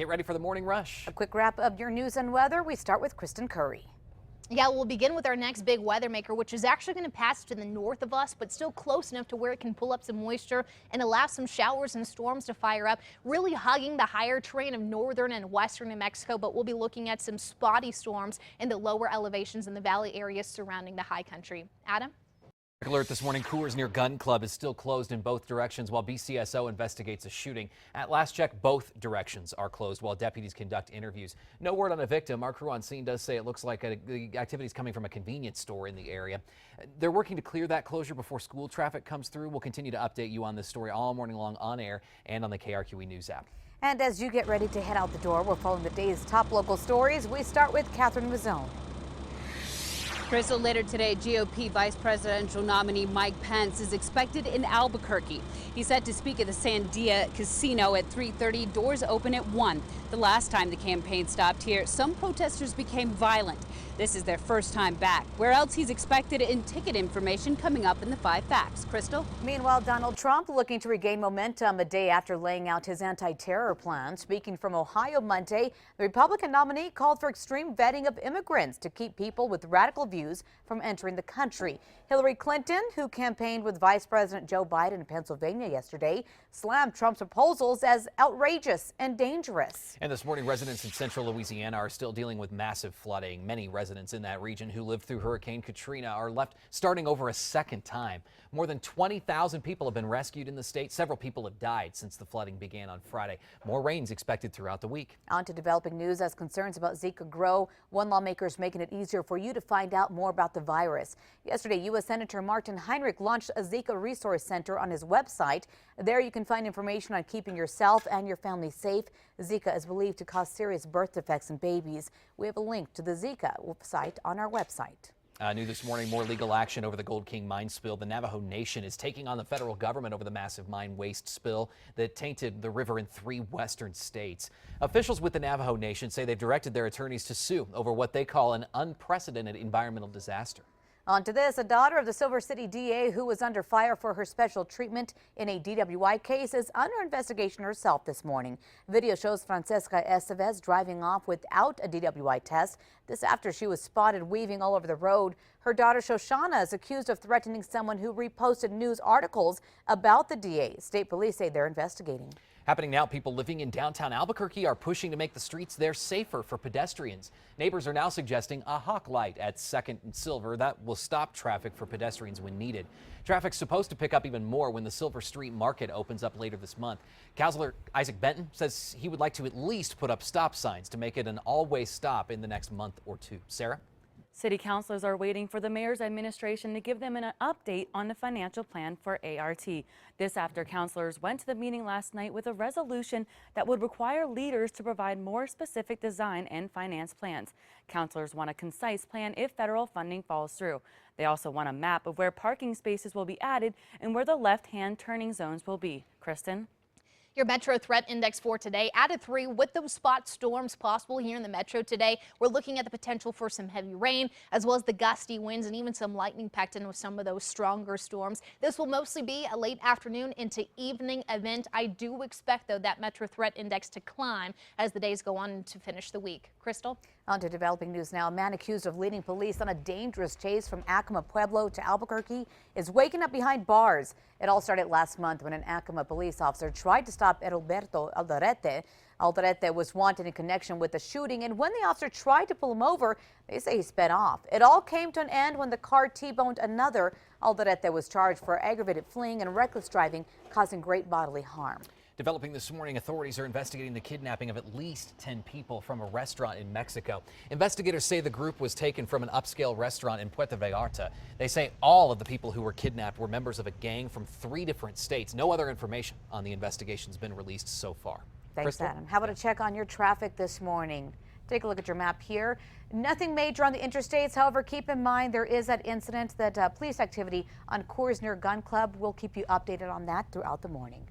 Get ready for the morning rush. A quick wrap of your news and weather. We start with Kristen Curry. Yeah, we'll begin with our next big weather maker, which is actually going to pass to the north of us, but still close enough to where it can pull up some moisture and allow some showers and storms to fire up, really hugging the higher terrain of northern and western New Mexico. But we'll be looking at some spotty storms in the lower elevations in the valley areas surrounding the high country. Adam? Alert this morning, Coors near Gun Club is still closed in both directions while BCSO investigates a shooting. At last check, both directions are closed while deputies conduct interviews. No word on a victim. Our crew on scene does say it looks like the activity is coming from a convenience store in the area. They're working to clear that closure before school traffic comes through. We'll continue to update you on this story all morning long on air and on the KRQE News app. And as you get ready to head out the door, we're following the day's top local stories. We start with Catherine Mazzone. Crystal, later today, GOP Vice Presidential nominee Mike Pence is expected in Albuquerque. He's set to speak at the Sandia Casino at 3:30. Doors open at 1. The last time the campaign stopped here, some protesters became violent. This is their first time back. Where else he's expected in ticket information coming up in the 5 Facts. Crystal? Meanwhile, Donald Trump looking to regain momentum a day after laying out his anti-terror plan. Speaking from Ohio Monday, the Republican nominee called for extreme vetting of immigrants to keep people with radical views from entering the country. Hillary Clinton, who campaigned with Vice President Joe Biden in Pennsylvania yesterday, slammed Trump's proposals as outrageous and dangerous. And this morning, residents in central Louisiana are still dealing with massive flooding. Many residents in that region who lived through Hurricane Katrina are left starting over a second time. More than 20,000 people have been rescued in the state. Several people have died since the flooding began on Friday. More rains expected throughout the week. On to developing news as concerns about Zika grow. One lawmaker is making it easier for you to find out more about the virus. Yesterday, U.S. Senator Martin Heinrich launched a Zika resource center on his website. There you can find information on keeping yourself and your family safe. Zika is believed to cause serious birth defects in babies. We have a link to the Zika site on our website. New this morning, more legal action over the Gold King mine spill. The Navajo Nation is taking on the federal government over the massive mine waste spill that tainted the river in 3 western states. Officials with the Navajo Nation say they've directed their attorneys to sue over what they call an unprecedented environmental disaster. On to this, a daughter of the Silver City DA who was under fire for her special treatment in a DWI case is under investigation herself this morning. Video shows Francesca Estevez driving off without a DWI test. This after she was spotted weaving all over the road. Her daughter Shoshana is accused of threatening someone who reposted news articles about the DA. State police say they're investigating. Happening now, people living in downtown Albuquerque are pushing to make the streets there safer for pedestrians. Neighbors are now suggesting a hawk light at 2nd and Silver that will stop traffic for pedestrians when needed. Traffic's supposed to pick up even more when the Silver Street Market opens up later this month. Councilor Isaac Benton says he would like to at least put up stop signs to make it an all-way stop in the next month or 2. Sarah? City councilors are waiting for the mayor's administration to give them an update on the financial plan for ART. This after councilors went to the meeting last night with a resolution that would require leaders to provide more specific design and finance plans. Councilors want a concise plan if federal funding falls through. They also want a map of where parking spaces will be added and where the left-hand turning zones will be. Kristen? Your Metro Threat Index for today added 3 with those spot storms possible here in the Metro today. We're looking at the potential for some heavy rain as well as the gusty winds and even some lightning packed in with some of those stronger storms. This will mostly be a late afternoon into evening event. I do expect, though, that Metro Threat Index to climb as the days go on to finish the week. Crystal? On to developing news now. A man accused of leading police on a dangerous chase from Acoma Pueblo to Albuquerque is waking up behind bars. It all started last month when an Acoma police officer tried to stop Roberto Alderete. Alderete was wanted in connection with the shooting, and when the officer tried to pull him over, they say he sped off. It all came to an end when the car T-boned another. Alderete was charged for aggravated fleeing and reckless driving, causing great bodily harm. Developing this morning, authorities are investigating the kidnapping of at least 10 people from a restaurant in Mexico. Investigators say the group was taken from an upscale restaurant in Puerto Vallarta. They say all of the people who were kidnapped were members of a gang from 3 different states. No other information on the investigation has been released so far. Thanks, Crystal? Adam. How about a check on your traffic this morning? Take a look at your map here. Nothing major on the interstates. However, keep in mind there is that incident, that police activity on Coors near Gun Club. We'll keep you updated on that throughout the morning.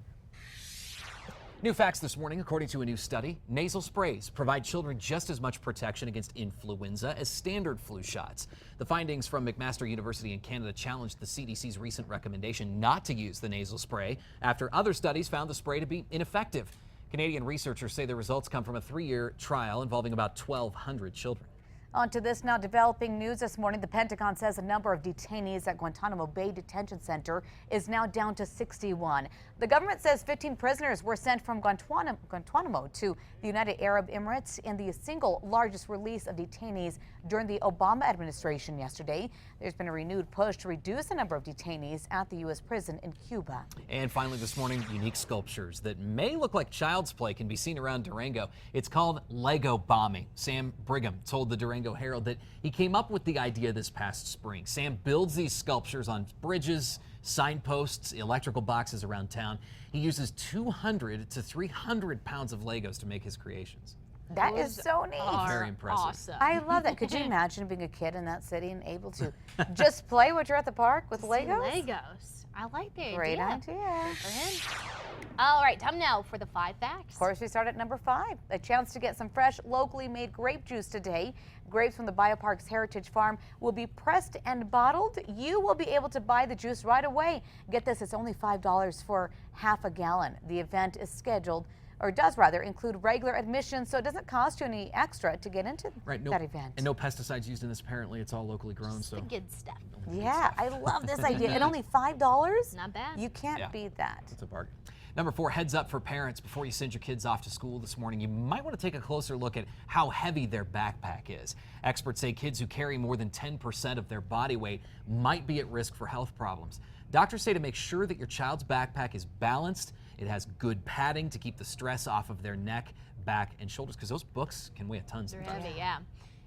New facts this morning. According to a new study, nasal sprays provide children just as much protection against influenza as standard flu shots. The findings from McMaster University in Canada challenged the CDC's recent recommendation not to use the nasal spray after other studies found the spray to be ineffective. Canadian researchers say the results come from a 3-year trial involving about 1,200 children. On to this now. Developing news this morning. The Pentagon says the number of detainees at Guantanamo Bay Detention Center is now down to 61. The government says 15 prisoners were sent from Guantanamo to the United Arab Emirates in the single largest release of detainees during the Obama administration yesterday. There's been a renewed push to reduce the number of detainees at the U.S. prison in Cuba. And finally this morning, unique sculptures that may look like child's play can be seen around Durango. It's called Lego bombing. Sam Brigham told the Durango Herald that he came up with the idea this past spring. Sam builds these sculptures on bridges, signposts, electrical boxes around town. He uses 200 to 300 pounds of Legos to make his creations. That is so neat. Very impressive. Awesome. I love that. Could you imagine being a kid in that city and able to just play when you're at the park with Legos? Legos. I like the Great idea. idea. For him. All right, time now for the 5 facts. Of course, we start at number 5. A chance to get some fresh, locally made grape juice today. Grapes from the Biopark's Heritage Farm will be pressed and bottled. You will be able to buy the juice right away. Get this, it's only $5 for half a gallon. The event is scheduled, or does rather, include regular admission, so it doesn't cost you any extra to get into that event. And no pesticides used in this, apparently. It's all locally grown. Just the good stuff. Yeah, I love this idea. And only $5? Not bad. You can't beat that. It's a bargain. Number 4, heads up for parents before you send your kids off to school this morning. You might want to take a closer look at how heavy their backpack is. Experts say kids who carry more than 10% of their body weight might be at risk for health problems. Doctors say to make sure that your child's backpack is balanced, it has good padding to keep the stress off of their neck, back, and shoulders, because those books can weigh a ton They're sometimes. heavy, yeah.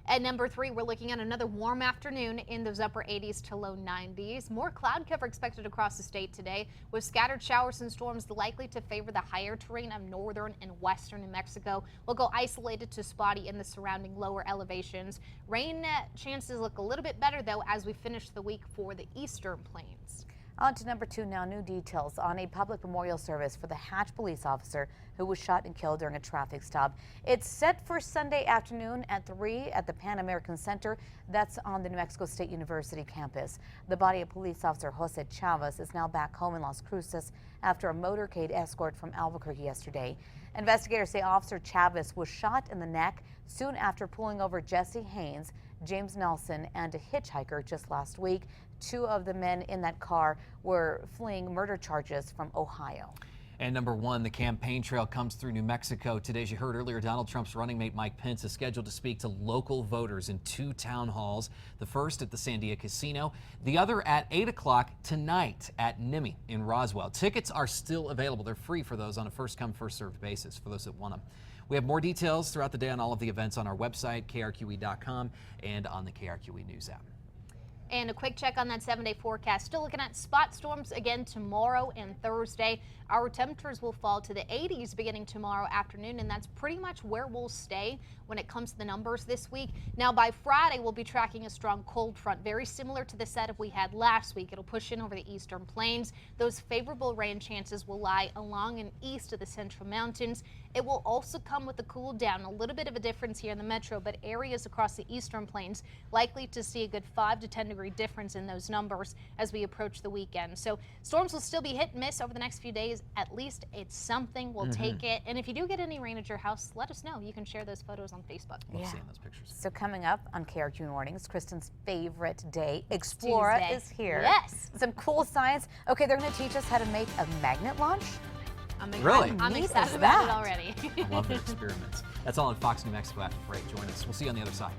At number 3, we're looking at another warm afternoon in those upper 80s to low 90s. More cloud cover expected across the state today, with scattered showers and storms likely to favor the higher terrain of northern and western New Mexico. We'll go isolated to spotty in the surrounding lower elevations. Rain chances look a little bit better, though, as we finish the week for the eastern plains. On to number 2 now. New details on a public memorial service for the Hatch police officer who was shot and killed during a traffic stop. It's set for Sunday afternoon at 3 at the Pan American Center. That's on the New Mexico State University campus. The body of police officer Jose Chavez is now back home in Las Cruces after a motorcade escort from Albuquerque yesterday. Investigators say Officer Chavez was shot in the neck soon after pulling over Jesse Haynes, James Nelson, and a hitchhiker just last week. 2 of the men in that car were fleeing murder charges from Ohio. And number 1, the campaign trail comes through New Mexico. Today, as you heard earlier, Donald Trump's running mate Mike Pence is scheduled to speak to local voters in 2 town halls. The first at the Sandia Casino, the other at 8 o'clock tonight at NIMI in Roswell. Tickets are still available. They're free for those on a first-come, first-served basis for those that want them. We have more details throughout the day on all of the events on our website, krqe.com, and on the KRQE News app. And a quick check on that 7-day forecast. Still looking at spot storms again tomorrow and Thursday. Our temperatures will fall to the 80s beginning tomorrow afternoon, and that's pretty much where we'll stay when it comes to the numbers this week. Now, by Friday, we'll be tracking a strong cold front, very similar to the setup we had last week. It'll push in over the eastern plains. Those favorable rain chances will lie along and east of the central mountains. It will also come with a cool down, a little bit of a difference here in the metro, but areas across the eastern plains likely to see a good 5 to 10 degree difference in those numbers as we approach the weekend. So storms will still be hit and miss over the next few days. At least it's something. We'll take it. And if you do get any rain at your house, let us know. You can share those photos on Facebook. Love seeing those pictures. So coming up on KRQE Mornings, Kristen's favorite day, Explora Tuesday. is here. Yes. Some cool science. Okay, they're going to teach us how to make a magnet launch. Really? I'm neat excited is about it that? already. I love their experiments. That's all on Fox New Mexico after the break. Join us. We'll see you on the other side.